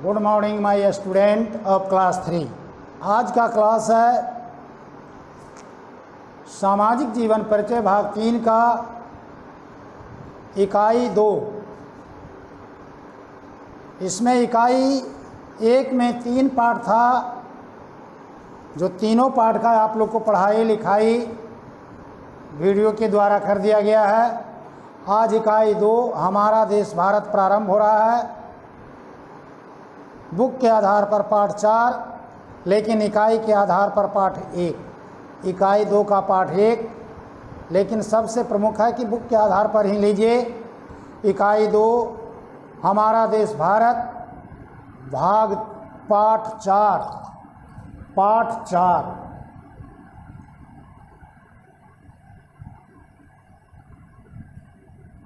Good morning my student of class 3। आज का class है सामाजिक जीवन परिचय भाग 3 का इकाई 2। इसमें इकाई 1 में 3 पाठ था, जो तीनों पाठ का आप लोग को पढ़ाई लिखाई वीडियो के द्वारा कर दिया गया है। आज इकाई 2 हमारा देश भारत प्रारंभ हो रहा है। बुक के आधार पर पाठ 4, लेकिन इकाई के आधार पर पाठ 1। इकाई 2 का पाठ 1, लेकिन सबसे प्रमुख है कि बुक के आधार पर ही लीजिए। इकाई 2 हमारा देश भारत भाग पाठ 4।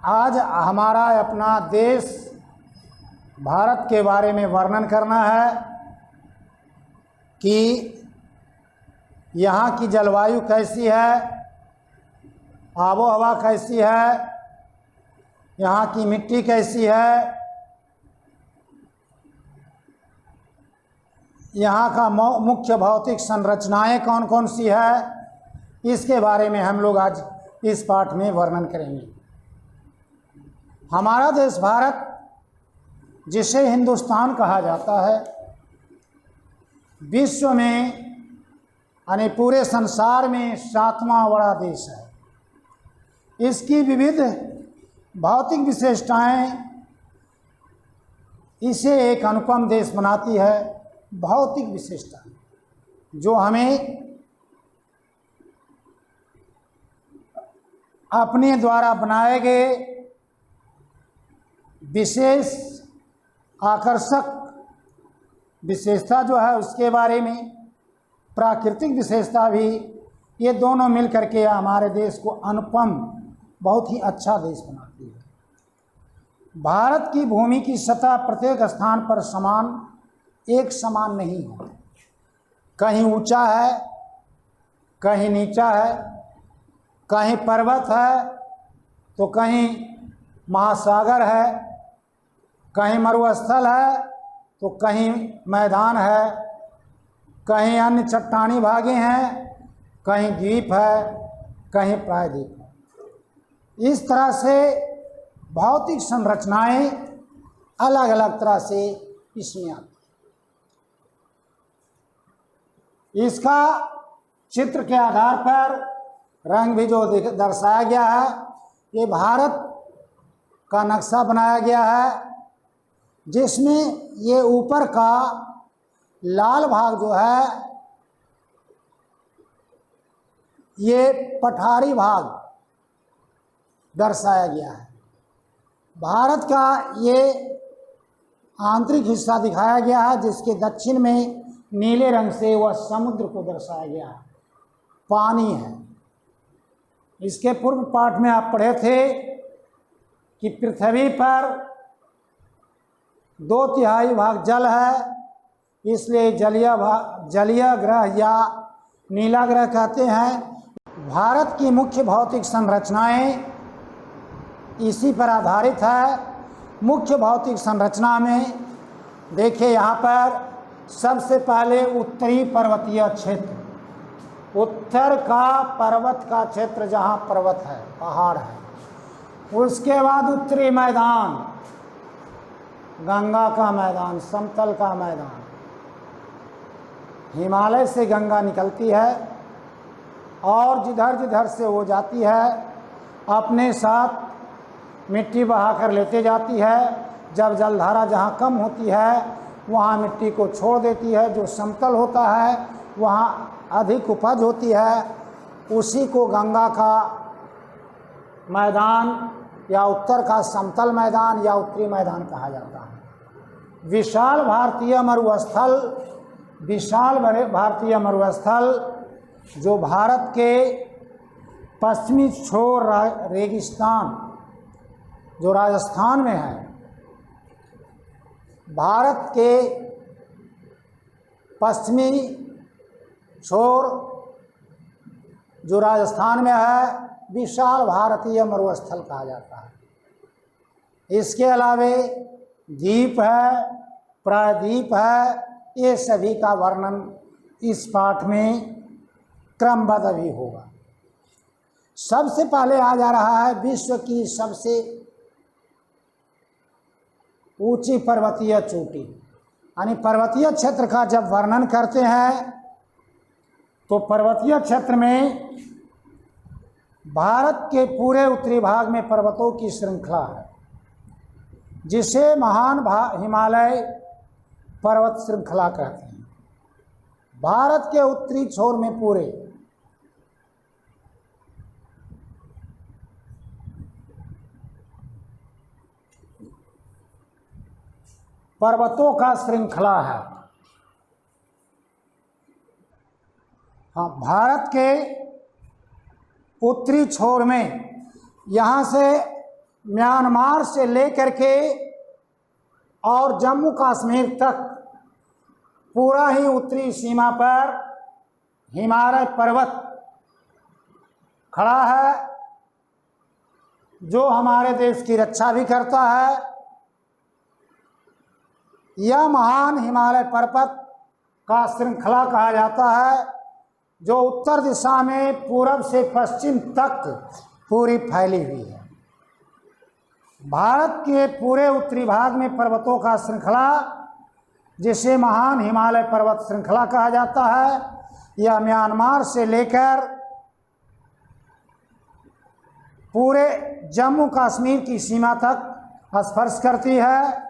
आज हमारा अपना देश भारत के बारे में वर्णन करना है कि यहाँ की जलवायु कैसी है, आबो हवा कैसी है, यहाँ की मिट्टी कैसी है, यहाँ का मुख्य भौतिक संरचनाएं कौन कौन सी है, इसके बारे में हम लोग आज इस पाठ में वर्णन करेंगे। हमारा देश भारत, जिसे हिंदुस्तान कहा जाता है, विश्व में यानी पूरे संसार में 7वां बड़ा देश है। इसकी विविध भौतिक विशेषताएं इसे एक अनुपम देश बनाती है। भौतिक विशेषता जो हमें अपने द्वारा बनाए गए विशेष आकर्षक विशेषता जो है उसके बारे में, प्राकृतिक विशेषता भी, ये दोनों मिल करके हमारे देश को अनुपम बहुत ही अच्छा देश बनाती है। भारत की भूमि की सतह प्रत्येक स्थान पर एक समान नहीं है। कहीं ऊंचा है, कहीं नीचा है, कहीं पर्वत है तो कहीं महासागर है, कहीं मरुस्थल है तो कहीं मैदान है, कहीं अन्य चट्टानी भागे हैं, कहीं द्वीप है, कहीं प्रायद्वीप है। इस तरह से भौतिक संरचनाएं अलग अलग तरह से इसमें आती। इसका चित्र के आधार पर रंग भी जो दर्शाया गया है, ये भारत का नक्शा बनाया गया है, जिसमें ये ऊपर का लाल भाग जो है ये पठारी भाग दर्शाया गया है। भारत का ये आंतरिक हिस्सा दिखाया गया है, जिसके दक्षिण में नीले रंग से वह समुद्र को दर्शाया गया है, पानी है। इसके पूर्व पाठ में आप पढ़े थे कि पृथ्वी पर 2/3 भाग जल है, इसलिए जलीय ग्रह या नीला ग्रह कहते हैं। भारत की मुख्य भौतिक संरचनाएं इसी पर आधारित है। मुख्य भौतिक संरचना में देखिए, यहाँ पर सबसे पहले उत्तरी पर्वतीय क्षेत्र, उत्तर का पर्वत का क्षेत्र जहाँ पर्वत है, पहाड़ है। उसके बाद उत्तरी मैदान, गंगा का मैदान, समतल का मैदान। हिमालय से गंगा निकलती है और जिधर जिधर से वो जाती है अपने साथ मिट्टी बहा कर लेते जाती है। जब जलधारा जहाँ कम होती है वहाँ मिट्टी को छोड़ देती है, जो समतल होता है वहाँ अधिक उपज होती है। उसी को गंगा का मैदान या उत्तर का समतल मैदान या उत्तरी मैदान कहा जाता है। विशाल भारतीय मरुस्थल जो भारत के पश्चिमी छोर रेगिस्तान जो राजस्थान में है, भारत के पश्चिमी छोर जो राजस्थान में है, विशाल भारतीय मरुस्थल कहा जाता है। इसके अलावे द्वीप है, प्रायद्वीप है, ये सभी का वर्णन इस पाठ में क्रमबद्ध भी होगा। सबसे पहले आ जा रहा है विश्व की सबसे ऊंची पर्वतीय चोटी, यानी पर्वतीय क्षेत्र का जब वर्णन करते हैं तो पर्वतीय क्षेत्र में भारत के पूरे उत्तरी भाग में पर्वतों की श्रृंखला है, जिसे महान हिमालय पर्वत श्रृंखला कहते हैं। भारत के उत्तरी छोर में पूरे पर्वतों का श्रृंखला है। हाँ, भारत के उत्तरी छोर में यहाँ से म्यांमार से लेकर के और जम्मू कश्मीर तक पूरा ही उत्तरी सीमा पर हिमालय पर्वत खड़ा है, जो हमारे देश की रक्षा भी करता है। यह महान हिमालय पर्वत का श्रृंखला कहा जाता है, जो उत्तर दिशा में पूरब से पश्चिम तक पूरी फैली हुई है। भारत के पूरे उत्तरी भाग में पर्वतों का श्रृंखला, जिसे महान हिमालय पर्वत श्रृंखला कहा जाता है, यह म्यांमार से लेकर पूरे जम्मू कश्मीर की सीमा तक स्पर्श करती है।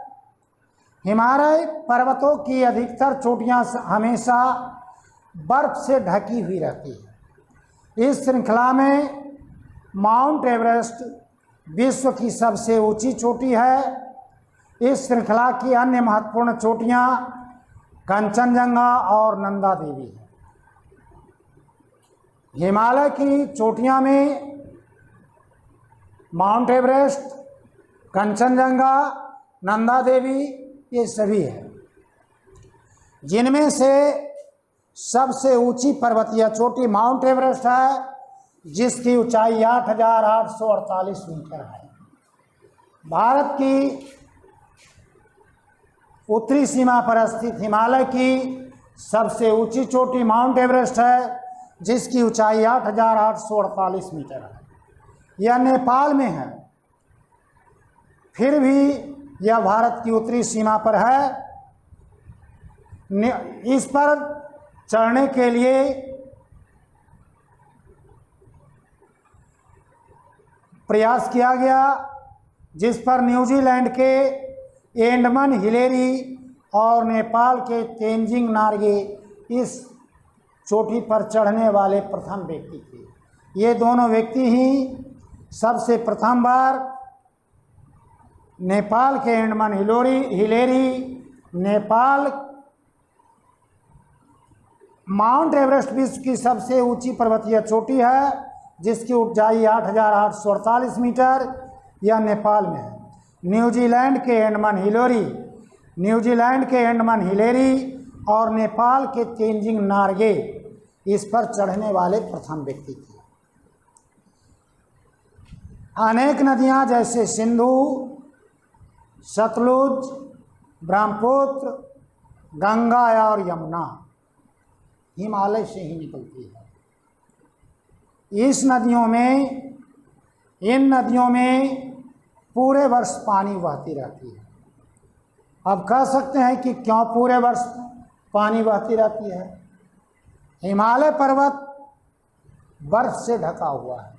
हिमालय पर्वतों की अधिकतर चोटियां हमेशा बर्फ से ढकी हुई रहती है। इस श्रृंखला में माउंट एवरेस्ट विश्व की सबसे ऊंची चोटी है। इस श्रृंखला की अन्य महत्वपूर्ण चोटियां कंचनजंगा और नंदा देवी हैं। हिमालय की चोटियां में माउंट एवरेस्ट, कंचनजंगा, नंदा देवी ये सभी है, जिनमें से सबसे ऊंची पर्वतीय चोटी माउंट एवरेस्ट है, जिसकी ऊंचाई 8,848 मीटर है। भारत की उत्तरी सीमा पर स्थित हिमालय की सबसे ऊंची चोटी माउंट एवरेस्ट है, जिसकी ऊंचाई 8,848 मीटर है। यह नेपाल में है, फिर भी यह भारत की उत्तरी सीमा पर है। इस पर चढ़ने के लिए प्रयास किया गया, जिस पर न्यूजीलैंड के एंडमन हिलेरी और नेपाल के तेंजिंग नार्गे इस चोटी पर चढ़ने वाले प्रथम व्यक्ति थे। ये दोनों व्यक्ति ही सबसे प्रथम बार नेपाल के Andaman Hillary Nepal mount Everest विश्व की सबसे ऊंची पर्वतीय चोटी है, जिसकी ऊंचाई 8,848 मीटर, यह नेपाल में है। न्यूजीलैंड के एंडमन हिलेरी और नेपाल के तेंजिंग नार्गे इस पर चढ़ने वाले प्रथम व्यक्ति थे। अनेक नदियां जैसे सिंधु, सतलुज, ब्रह्मपुत्र, गंगा और यमुना हिमालय से ही निकलती है। इन नदियों में पूरे वर्ष पानी बहती रहती है। अब कह सकते हैं कि क्यों पूरे वर्ष पानी बहती रहती है? हिमालय पर्वत बर्फ से ढका हुआ है,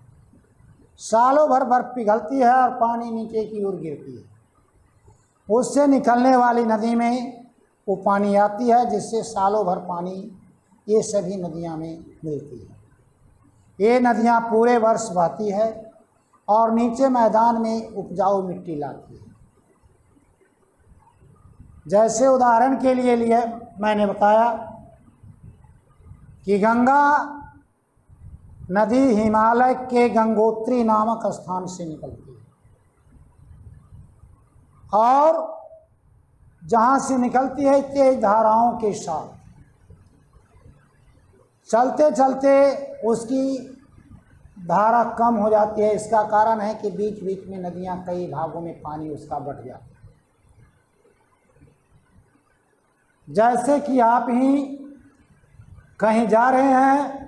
सालों भर बर्फ पिघलती है और पानी नीचे की ओर गिरती है। उससे निकलने वाली नदी में वो पानी आती है, जिससे सालों भर पानी ये सभी नदियां में मिलती है। ये नदियां पूरे वर्ष बहती है और नीचे मैदान में उपजाऊ मिट्टी लाती है। जैसे उदाहरण के लिए मैंने बताया कि गंगा नदी हिमालय के गंगोत्री नामक स्थान से निकलती है और जहाँ से निकलती है तेज धाराओं के साथ चलते चलते उसकी धारा कम हो जाती है। इसका कारण है कि बीच बीच में नदियाँ कई भागों में पानी उसका बढ़ जाता है। जैसे कि आप ही कहीं जा रहे हैं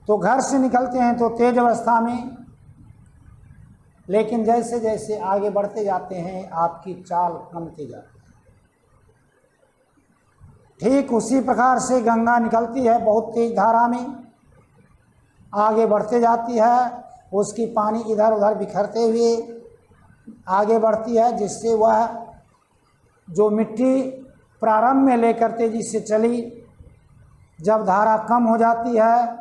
तो घर से निकलते हैं तो तेज अवस्था में, लेकिन जैसे जैसे आगे बढ़ते जाते हैं आपकी चाल कमती जाती है। ठीक उसी प्रकार से गंगा निकलती है बहुत तेज धारा में, आगे बढ़ते जाती है, उसकी पानी इधर उधर बिखरते हुए आगे बढ़ती है, जिससे वह जो मिट्टी प्रारंभ में लेकर तेजी से चली, जब धारा कम हो जाती है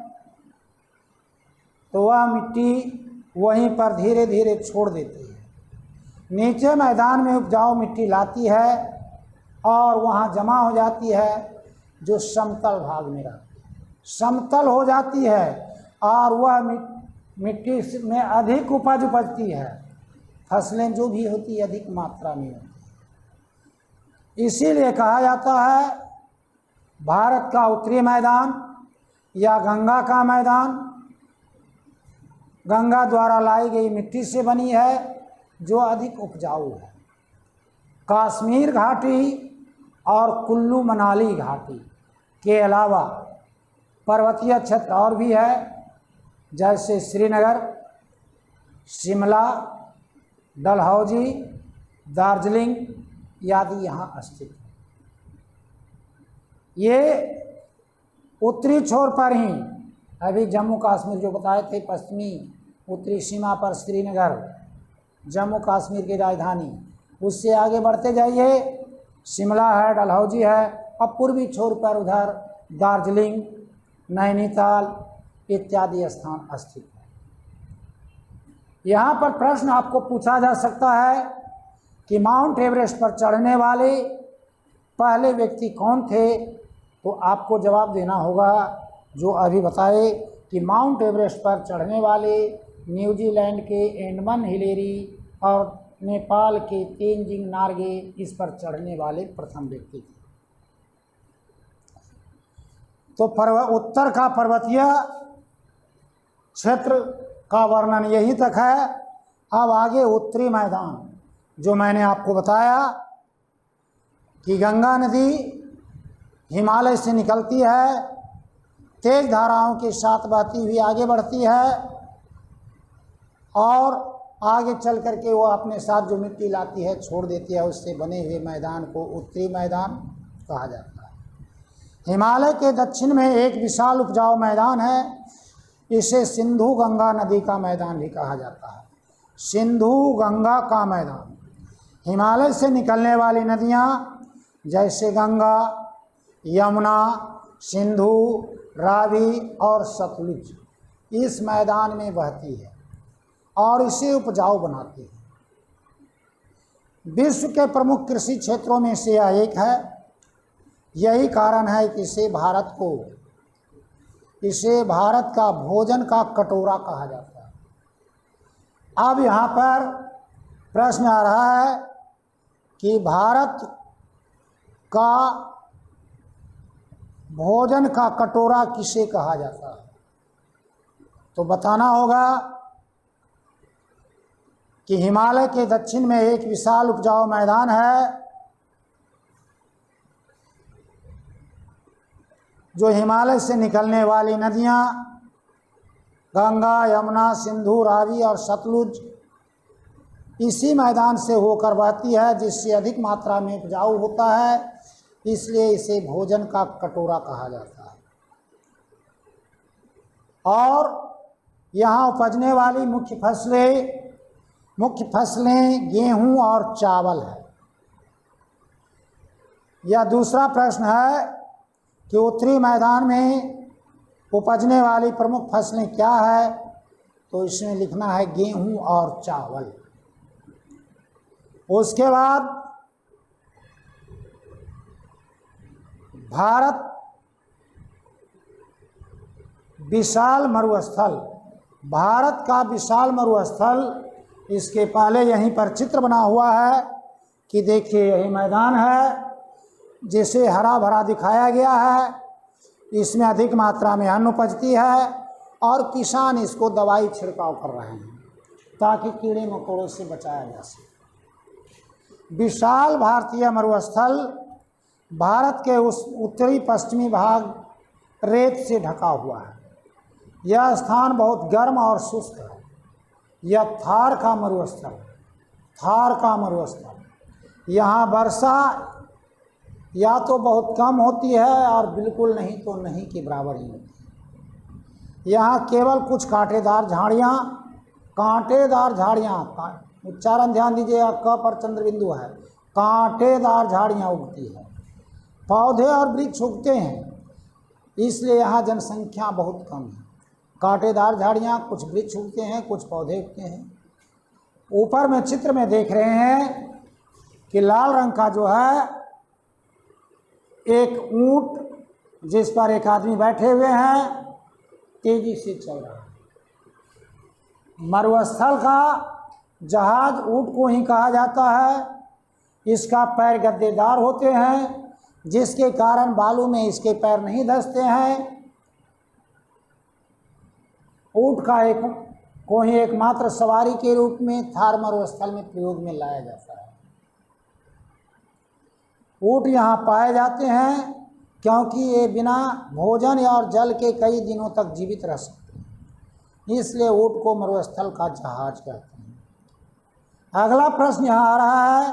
तो वह मिट्टी वहीं पर धीरे धीरे छोड़ देती है, नीचे मैदान में उपजाऊ मिट्टी लाती है और वहाँ जमा हो जाती है, जो समतल भाग में रहती है, समतल हो जाती है और वह मिट्टी में अधिक उपज उपजती है, फसलें जो भी होती है अधिक मात्रा में होती है। इसीलिए कहा जाता है भारत का उत्तरी मैदान या गंगा का मैदान गंगा द्वारा लाई गई मिट्टी से बनी है, जो अधिक उपजाऊ है। कश्मीर घाटी और कुल्लू मनाली घाटी के अलावा पर्वतीय क्षेत्र और भी है, जैसे श्रीनगर, शिमला, डलहौजी, दार्जिलिंग आदि यहाँ स्थित है। ये उत्तरी छोर पर ही अभी जम्मू कश्मीर जो बताए थे, पश्चिमी उत्तरी सीमा पर श्रीनगर जम्मू कश्मीर की राजधानी, उससे आगे बढ़ते जाइए शिमला है, डलहौजी है, और पूर्वी छोर पर उधर दार्जिलिंग, नैनीताल इत्यादि स्थान स्थित है। यहाँ पर प्रश्न आपको पूछा जा सकता है कि माउंट एवरेस्ट पर चढ़ने वाले पहले व्यक्ति कौन थे, तो आपको जवाब देना होगा जो अभी बताए कि माउंट एवरेस्ट पर चढ़ने वाले न्यूजीलैंड के एडमंड हिलेरी और नेपाल के तेनजिंग नार्गे इस पर चढ़ने वाले प्रथम व्यक्ति थे। तो उत्तर का पर्वतीय क्षेत्र का वर्णन यहीं तक है। अब आगे उत्तरी मैदान जो मैंने आपको बताया कि गंगा नदी हिमालय से निकलती है, तेज धाराओं के साथ बहती हुई आगे बढ़ती है और आगे चल करके वो अपने साथ जो मिट्टी लाती है छोड़ देती है, उससे बने हुए मैदान को उत्तरी मैदान कहा जाता है। हिमालय के दक्षिण में एक विशाल उपजाऊ मैदान है, इसे सिंधु गंगा नदी का मैदान भी कहा जाता है। सिंधु गंगा का मैदान, हिमालय से निकलने वाली नदियाँ जैसे गंगा, यमुना, सिंधु, रावी और सतलुज इस मैदान में बहती है और इसे उपजाऊ बनाती है। विश्व के प्रमुख कृषि क्षेत्रों में से यह एक है। यही कारण है कि इसे भारत का भोजन का कटोरा कहा जाता है। अब यहाँ पर प्रश्न आ रहा है कि भारत का भोजन का कटोरा किसे कहा जाता है, तो बताना होगा कि हिमालय के दक्षिण में एक विशाल उपजाऊ मैदान है, जो हिमालय से निकलने वाली नदियाँ गंगा, यमुना, सिंधु, रावी और सतलुज इसी मैदान से होकर बहती है, जिससे अधिक मात्रा में उपजाऊ होता है, इसलिए इसे भोजन का कटोरा कहा जाता है। और यहाँ उपजने वाली मुख्य फसलें गेहूं और चावल है। यह दूसरा प्रश्न है कि उत्तरी मैदान में उपजने वाली प्रमुख फसलें क्या है, तो इसमें लिखना है गेहूं और चावल। उसके बाद भारत विशाल मरुस्थल, भारत का विशाल मरुस्थल, इसके पहले यहीं पर चित्र बना हुआ है कि देखिए यही मैदान है जिसे हरा भरा दिखाया गया है। इसमें अधिक मात्रा में अन्न उपजती है और किसान इसको दवाई छिड़काव कर रहे हैं ताकि कीड़े मकोड़ों से बचाया जा सके। विशाल भारतीय मरुस्थल भारत के उस उत्तरी पश्चिमी भाग रेत से ढका हुआ है। यह स्थान बहुत गर्म और शुष्क है। यह थार का मरुस्थल, थार का मरुस्थल। यहाँ वर्षा या तो बहुत कम होती है और बिल्कुल नहीं तो नहीं के बराबर ही होती है। यहाँ केवल कुछ कांटेदार झाड़ियाँ, कांटेदार झाड़ियाँ, उच्चारण ध्यान दीजिएगा, क पर चंद्र बिंदु है, कांटेदार झाड़ियाँ उगती है। पौधे और वृक्ष उगते हैं, इसलिए यहाँ जनसंख्या बहुत कम है। कांटेदार झाड़ियाँ, कुछ वृक्ष उगते हैं, कुछ पौधे उगते हैं। ऊपर में चित्र में देख रहे हैं कि लाल रंग का जो है एक ऊंट जिस पर एक आदमी बैठे हुए हैं, तेजी से चल रहा है। मरुस्थल का जहाज ऊंट को ही कहा जाता है। इसका पैर गद्देदार होते हैं, जिसके कारण बालू में इसके पैर नहीं धंसते हैं। ऊंट का को ही एकमात्र सवारी के रूप में थार मरुस्थल में प्रयोग में लाया जाता है। ऊंट यहाँ पाए जाते हैं क्योंकि ये बिना भोजन और जल के कई दिनों तक जीवित रह सकते हैं, इसलिए ऊंट को मरुस्थल का जहाज कहते हैं। अगला प्रश्न यहाँ आ रहा है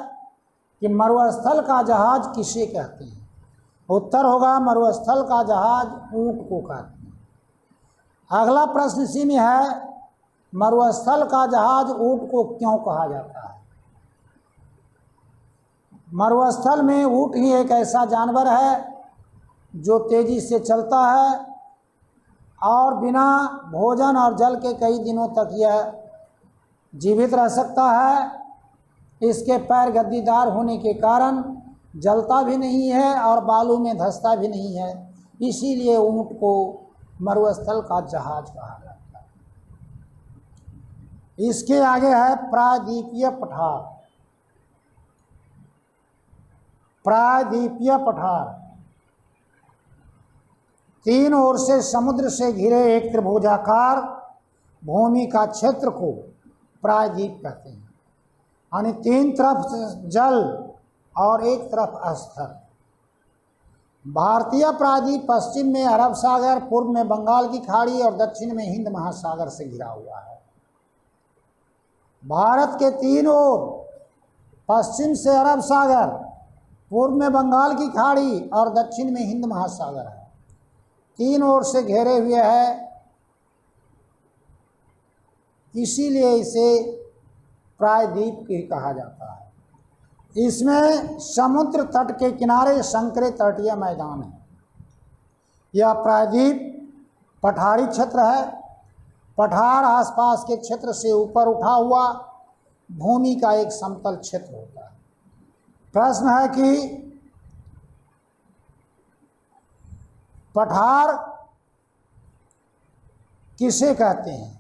कि मरुस्थल का जहाज किसे कहते हैं। उत्तर होगा मरुस्थल का जहाज ऊंट को कहते हैं। अगला प्रश्न इसी में है, मरुस्थल का जहाज ऊंट को क्यों कहा जाता है। मरुस्थल में ऊंट ही एक ऐसा जानवर है जो तेजी से चलता है और बिना भोजन और जल के कई दिनों तक यह जीवित रह सकता है। इसके पैर गद्दीदार होने के कारण जलता भी नहीं है और बालू में धंसता भी नहीं है, इसीलिए ऊंट को मरुस्थल का जहाज कहा जाता है। इसके आगे है प्रायद्वीपीय पठार। प्रायद्वीपीय पठार तीन ओर से समुद्र से घिरे एक त्रिभुजाकार भूमि का क्षेत्र को प्रायद्वीप कहते हैं, यानी तीन तरफ जल और एक तरफ स्थल। भारतीय प्रायद्वीप पश्चिम में अरब सागर, पूर्व में बंगाल की खाड़ी और दक्षिण में हिंद महासागर से घिरा हुआ है। भारत के तीन ओर पश्चिम से अरब सागर, पूर्व में बंगाल की खाड़ी और दक्षिण में हिंद महासागर है। तीन ओर से घेरे हुए है, इसीलिए इसे प्रायद्वीप कहा जाता है। इसमें समुद्र तट के किनारे संकरे तटीय मैदान है। यह प्रायद्वीप पठारी क्षेत्र है। पठार आसपास के क्षेत्र से ऊपर उठा हुआ भूमि का एक समतल क्षेत्र होता है। प्रश्न है कि पठार किसे कहते हैं।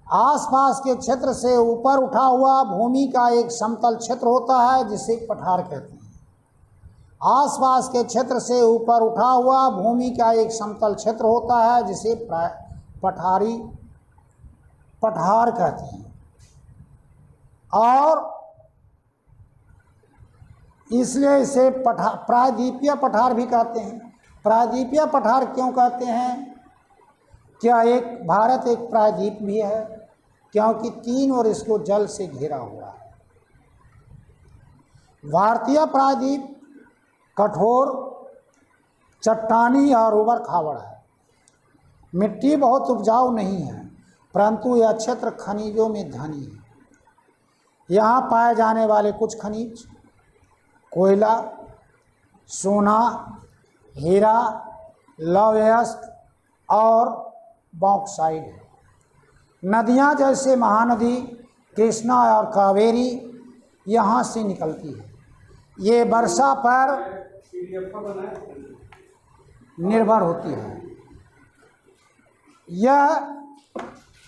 आसपास के क्षेत्र से ऊपर उठा हुआ भूमि का एक समतल क्षेत्र होता है जिसे पठार कहते हैं। आसपास के क्षेत्र से ऊपर उठा हुआ भूमि का एक समतल क्षेत्र होता है जिसे पठार कहते हैं। और इसलिए इसे प्रायद्वीपीय पठार भी कहते हैं। प्रायद्वीपीय पठार क्यों कहते हैं? क्या भारत एक प्रायद्वीप भी है? क्योंकि तीन ओर इसको जल से घिरा हुआ है। भारतीय प्रायद्वीप कठोर, चट्टानी और उबड़ खाबड़ है। मिट्टी बहुत उपजाऊ नहीं है, परंतु यह क्षेत्र खनिजों में धनी है। यहाँ पाए जाने वाले कुछ खनिज कोयला, सोना, हीरा, लौह और बॉक्साइड है। नदियाँ जैसे महानदी कृष्णा और कावेरी यहाँ से निकलती है। ये वर्षा पर निर्भर होती है। यह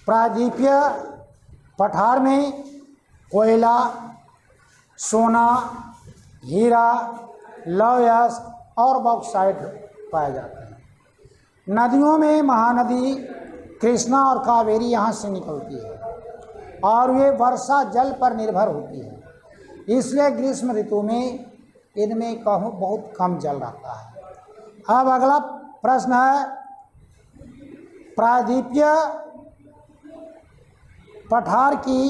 प्रायद्वीपीय पठार में कोयला, सोना, हीरा, लौह और बॉक्साइड पाए जाते हैं। नदियों में महानदी कृष्णा और कावेरी यहाँ से निकलती है और वे वर्षा जल पर निर्भर होती है। इसलिए ग्रीष्म ऋतु में इनमें कहूँ बहुत कम जल रहता है। अब अगला प्रश्न है, प्रायद्वीपीय पठार की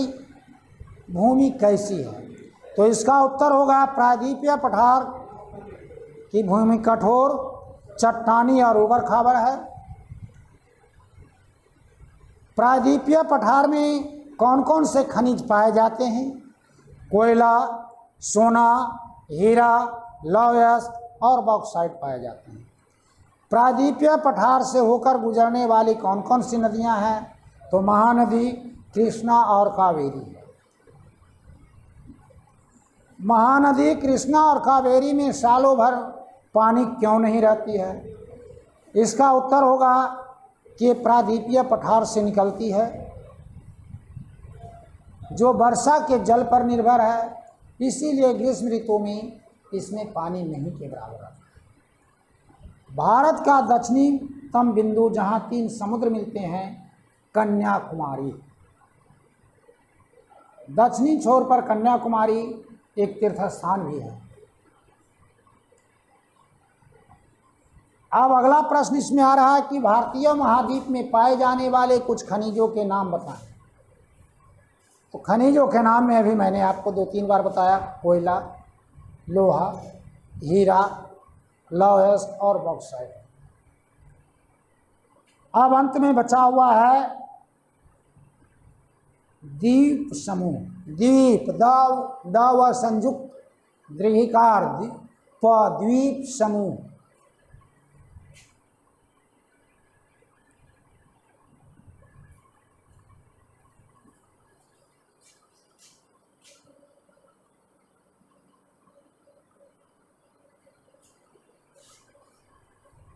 भूमि कैसी है? तो इसका उत्तर होगा, प्रायद्वीपीय पठार की भूमि कठोर, चट्टानी और ऊबड़ खाबड़ है। प्रायद्वीपीय पठार में कौन कौन से खनिज पाए जाते हैं? कोयला, सोना, हीरा, लौह अयस्क और बॉक्साइट पाए जाते हैं। प्रायद्वीपीय पठार से होकर गुजरने वाली कौन कौन सी नदियां हैं? तो महानदी, कृष्णा और कावेरी। महानदी कृष्णा और कावेरी में सालों भर पानी क्यों नहीं रहती है? इसका उत्तर होगा कि प्रायद्वीपीय पठार से निकलती है, जो वर्षा के जल पर निर्भर है, इसीलिए ग्रीष्म ऋतु में इसमें पानी नहीं के बराबर है। भारत का दक्षिणतम बिंदु जहाँ 3 समुद्र मिलते हैं, कन्याकुमारी। दक्षिणी छोर पर कन्याकुमारी एक तीर्थ स्थान भी है। अब अगला प्रश्न इसमें आ रहा है कि भारतीय महाद्वीप में पाए जाने वाले कुछ खनिजों के नाम बताएं। तो खनिजों के नाम में अभी मैंने आपको 2-3 बार बताया, कोयला, लोहा, हीरा, लौह अयस्क और बॉक्साइट। अब अंत में बचा हुआ है द्वीप समूह। द्वीप, द संयुक्त दीर्घिकार द्वीप समूह।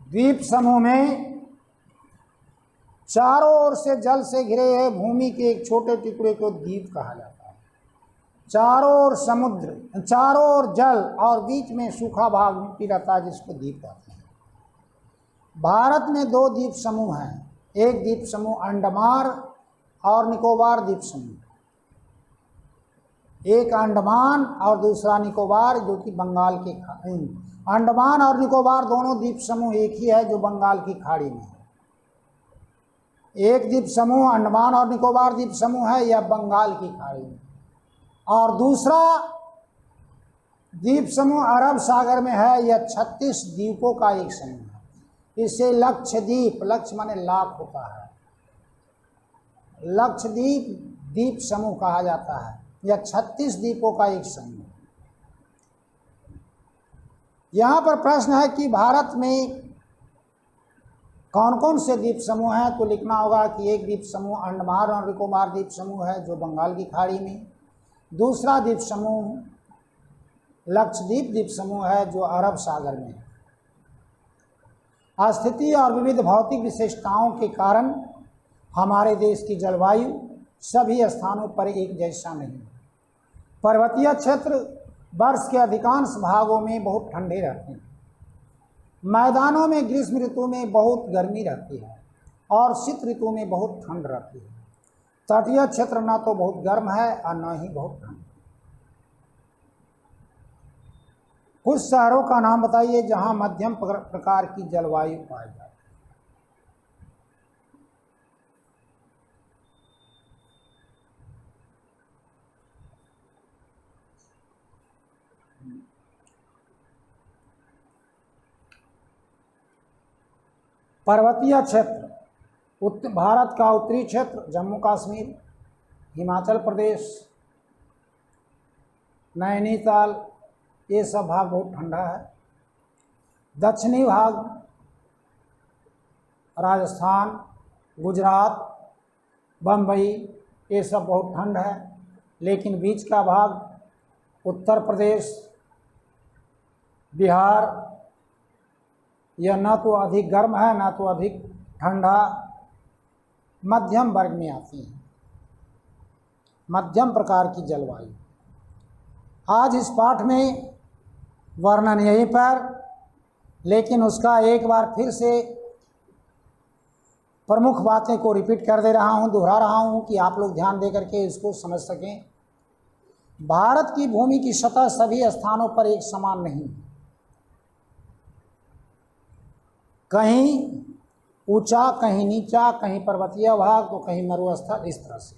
द्वीप समूह में चारों ओर से जल से घिरे हुए भूमि के एक छोटे टुकड़े को द्वीप कहा जाता है। चारों ओर समुद्र, चारों ओर जल और बीच में सूखा भाग मिट्टी रहता है, जिसको द्वीप कहते हैं। भारत में 2 द्वीप समूह हैं। एक द्वीप समूह अंडमान और निकोबार द्वीप समूह। एक अंडमान और दूसरा निकोबार, जो कि बंगाल के अंडमान और निकोबार दोनों द्वीप समूह एक ही है, जो बंगाल की खाड़ी में है। एक द्वीप समूह अंडमान और निकोबार द्वीप समूह है, यह बंगाल की खाड़ी में, और दूसरा द्वीप समूह अरब सागर में है। यह 36 द्वीपों का एक समूह है। इसे लक्षद्वीप, लक्ष्य माने लाख होता है, लक्षद्वीप द्वीप समूह कहा जाता है। यह 36 द्वीपों का एक समूह। यहाँ पर प्रश्न है कि भारत में कौन कौन से द्वीप समूह हैं? तो लिखना होगा कि एक द्वीप समूह अंडमान और निकोबार द्वीप समूह है, जो बंगाल की खाड़ी में। दूसरा द्वीप समूह लक्षद्वीप द्वीप समूह है, जो अरब सागर में है। स्थिति और विविध भौतिक विशेषताओं के कारण हमारे देश की जलवायु सभी स्थानों पर एक जैसा नहीं है। पर्वतीय क्षेत्र वर्ष के अधिकांश भागों में बहुत ठंडे रहते हैं। मैदानों में ग्रीष्म ऋतु में बहुत गर्मी रहती है और शीत ऋतु में बहुत ठंड रहती है। तटीय क्षेत्र न तो बहुत गर्म है और न ही बहुत ठंड। कुछ शहरों का नाम बताइए जहां मध्यम प्रकार की जलवायु पाई जाए। पर्वतीय क्षेत्र, भारत का उत्तरी क्षेत्र, जम्मू कश्मीर, हिमाचल प्रदेश, नैनीताल, ये सब भाग बहुत ठंडा है। दक्षिणी भाग राजस्थान, गुजरात, बम्बई, ये सब बहुत ठंड है। लेकिन बीच का भाग उत्तर प्रदेश, बिहार, यह न तो अधिक गर्म है न तो अधिक ठंडा, मध्यम वर्ग में आती है, मध्यम प्रकार की जलवायु। आज इस पाठ में वर्णन यहीं पर, लेकिन उसका एक बार फिर से प्रमुख बातें को रिपीट कर दे रहा हूँ, दोहरा रहा हूँ कि आप लोग ध्यान दे करके इसको समझ सकें। भारत की भूमि की सतह सभी स्थानों पर एक समान नहीं है। कहीं ऊंचा, कहीं नीचा, कहीं पर्वतीय भाग तो कहीं मरुस्थल, इस तरह से।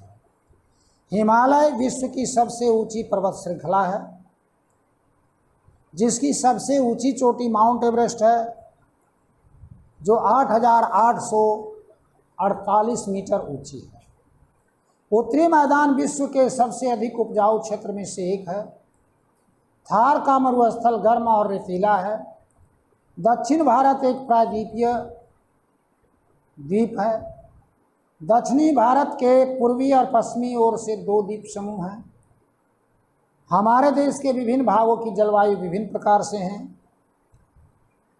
हिमालय विश्व की सबसे ऊंची पर्वत श्रृंखला है, जिसकी सबसे ऊंची चोटी माउंट एवरेस्ट है, जो 8,848 मीटर ऊंची है। उत्तरी मैदान विश्व के सबसे अधिक उपजाऊ क्षेत्र में से एक है। थार का मरुस्थल गर्म और रेतीला है। दक्षिण भारत एक प्रायद्वीपीय द्वीप है। दक्षिणी भारत के पूर्वी और पश्चिमी ओर से 2 द्वीप समूह हैं। हमारे देश के विभिन्न भागों की जलवायु विभिन्न प्रकार से हैं।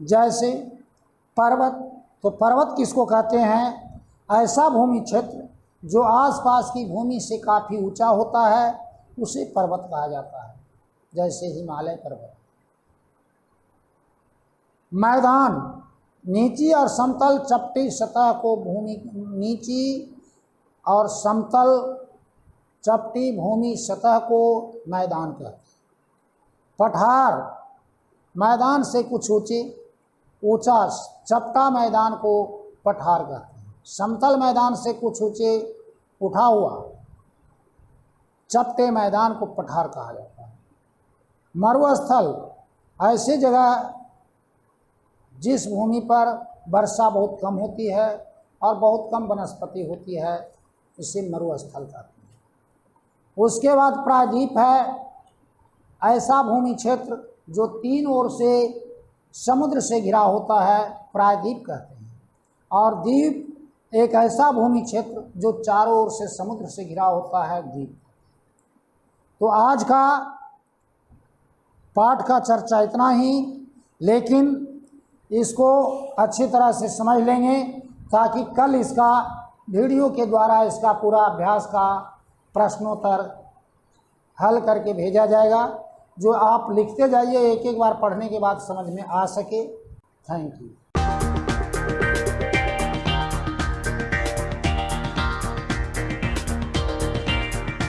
जैसे पर्वत, तो पर्वत किसको कहते हैं? ऐसा भूमि क्षेत्र जो आसपास की भूमि से काफ़ी ऊंचा होता है, उसे पर्वत कहा जाता है, जैसे हिमालय पर्वत। मैदान, नीची और समतल चपटी सतह को भूमि, नीची और समतल चपटी भूमि सतह को मैदान कहते हैं। पठार, मैदान से कुछ ऊंचा चपटा मैदान को पठार कहते हैं। समतल मैदान से कुछ ऊंचे उठा हुआ चपटे मैदान को पठार कहा जाता है। मरुस्थल, ऐसी जगह जिस भूमि पर वर्षा बहुत कम होती है और बहुत कम वनस्पति होती है, इसे मरुस्थल कहते हैं। उसके बाद प्रायद्वीप है, ऐसा भूमि क्षेत्र जो 3 ओर से समुद्र से घिरा होता है, प्रायद्वीप कहते हैं। और द्वीप एक ऐसा भूमि क्षेत्र जो चारों ओर से समुद्र से घिरा होता है, द्वीप। तो आज का पाठ का चर्चा इतना ही, लेकिन इसको अच्छी तरह से समझ लेंगे ताकि कल इसका वीडियो के द्वारा इसका पूरा अभ्यास का प्रश्नोत्तर हल करके भेजा जाएगा, जो आप लिखते जाइए, एक एक बार पढ़ने के बाद समझ में आ सके। Thank you.